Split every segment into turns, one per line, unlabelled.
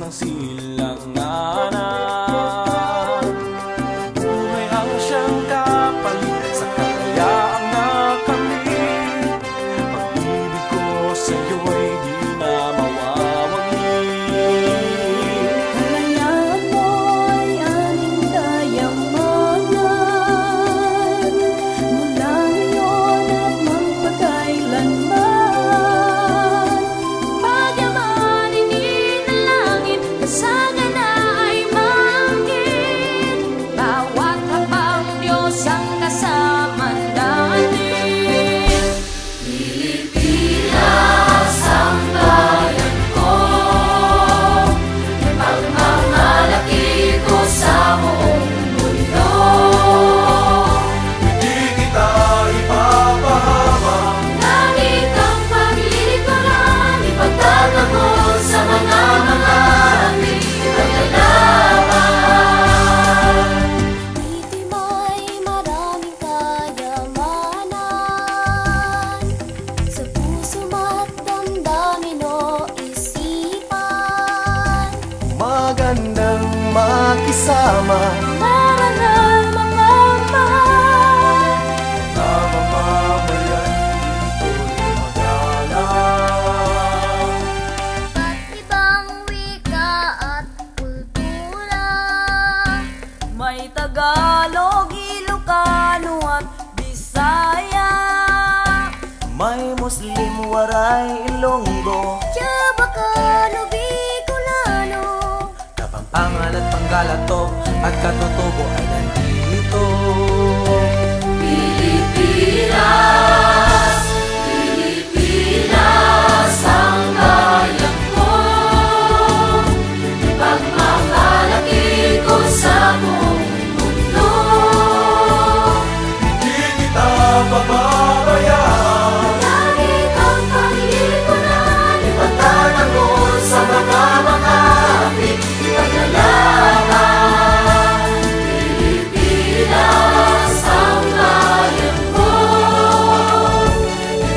ng silanganan. Buhay ang siyang kapalit sa kakayaang nakamit. Pag-ibig ko sa'yo'y di na mawawagi.
Kalayaan mo'y aming dayamanan, mula ngayon at magpakailanman. Pagyaman ininalangin, kasagana ay maangkin. Bawat habang Diyos ang kasamang danin. Pilipinas ang bayan ko, pagmamalaki ko sa buong mundo.
Hindi kita ipapahamak,
Langit ang paglilingkuran, ipagtatanggol sa mga aming paglalaban. Ito'y may maraming kayamanan, sa puso at damdamin o isipan.
magandang makisama.
Marangal mga mahal,
Namamayan dito'y magalang.
at ibang wika at kultura. May Tagalog, Ilocano at Bisaya,
May Muslim, Waray, Ilonggo,
Chabacano, Bicolano.
Kapampangan at Panggalato at Katutubo ay nandito.
Pilipinas, Pilipinas ang bayan ko, pagmamalaki ko sa buong mundo.
Hindi kita pababayaan,
Langit ang paglilingkuran, ipagtatanggol sa mga apit paglalaban. Pilipinas ang bayan ko,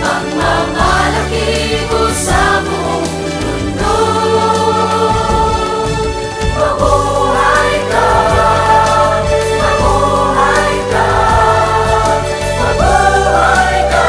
pagmamalaki ko sa buong mundo. Mabuhay ka, mabuhay ka, mabuhay ka.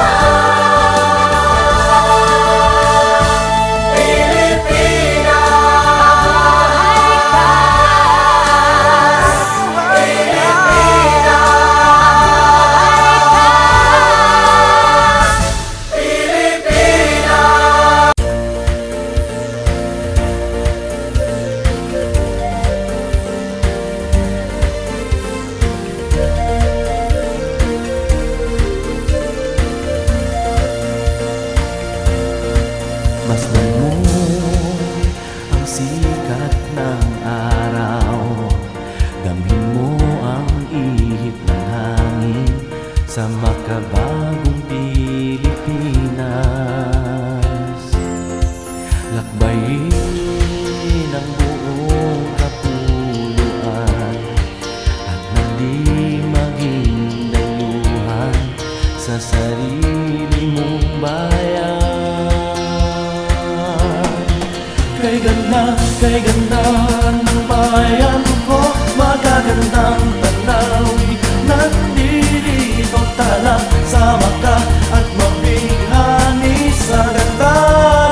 Masdan mo ang sikat ng araw, damhin mo ang ihip ng hangin sa makabagong Pilipinas. Lakbayin ang buong kapuluan at nang di maging dayuhan sa sarili mong bayan. Kay ganda ng bayan ko, magagandang tanawin. Nandito tala, sama ka at mabihani sa ganda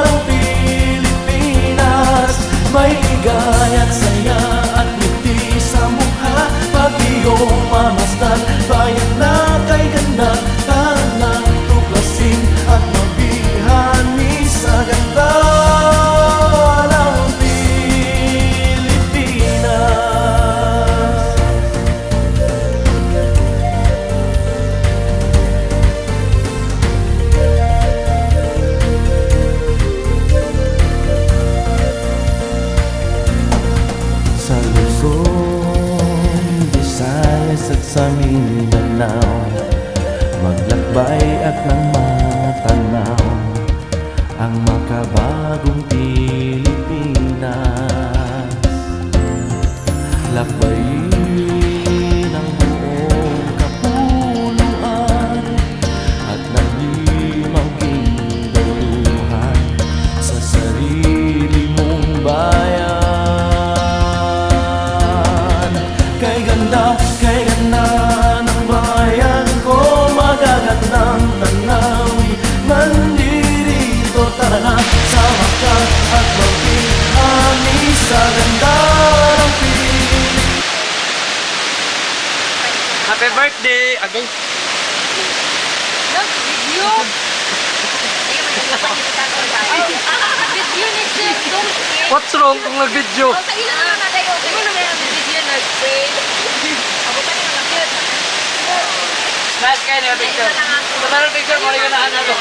ng Pilipinas. May gaya at saya at ngiti sa mukha pag iyong mamasdan. Bayan na kay ganda, tanang tuklasin at mabihani sa ganda ng Pilipinas. Sa Luzon, Visayas at sa Mindanao, maglakbay at nang matanaw ang makabagong Pilipinas. Lakbayin ang buong kapuluan at nang di maging dayuhan sa sarili mong bayan. kay ganda ng bayan ko, magagat ng Tanawi. Nandito, tara na, sama ka at maghihani sa ganda ng piling.
Happy birthday! Agay!
Video! Video ni Sir, don't say.
What's wrong kung nag-video?
Sa ilan na naman kayo? Di mo na may video nag-say. Ako pa rin ang cute.
Nice kayo niya picture. Sa picture mo rin na ano to.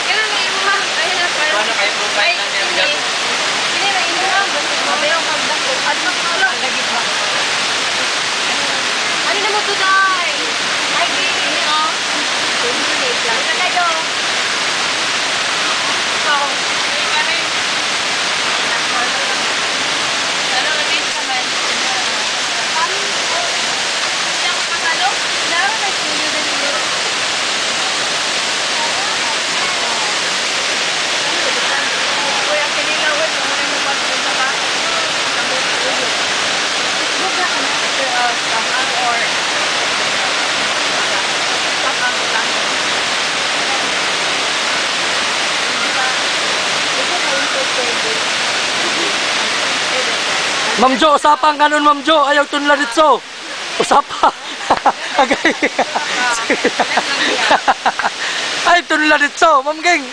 Kailan na imo ma'am? Ayun na parang.
Paano kayo provide ng niya?
Hindi na imo ma'am. Mabayang magdako. Ano na lagi pa? Ano na mo today? Ay, gini oh. 2 minutes lang na kayo. So, kami. Ano na din sa man? Kami. Siya ko makalo? Laro na studio din dito. Kuya, kinilawin mo na yung pagpunta ka. Facebook na ka na. Stamang or stamang lang.
Ma'am Jo, usapang kanon Ma'am Jo. Ayaw tunla dito. Usapa. Agay. Ay, tunla dito. Ma'am Geng.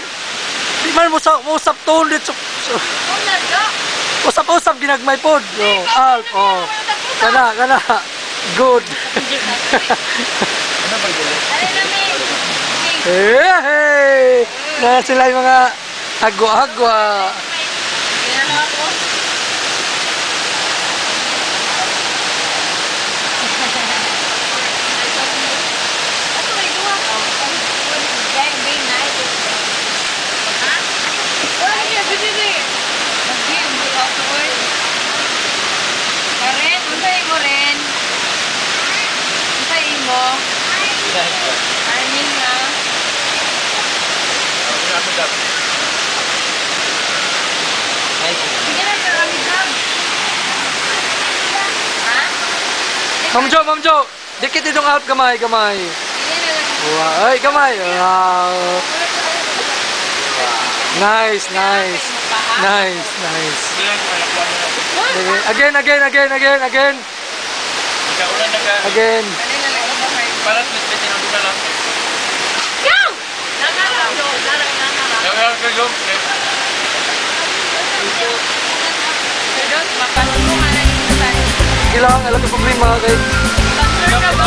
Di man mo usap tuhon dito. Usap-usap ginagmay pod. Alp. Oh. Kana. Good. Hey! Na sila yung mga agwa-agwa.
Armin na. Sige na, karami job. Ha?
Ma'am Jo. Dikit itong out kamay.
Sige na lang.
Wow. Ay, kamay. Wow. Nice. Again. Again. Para nagbitin ang dula lang.
Go! Nangarap. Pardon, mapanong mo nga na yung design.
Ilang, alam ko problema kay
Concern na ba?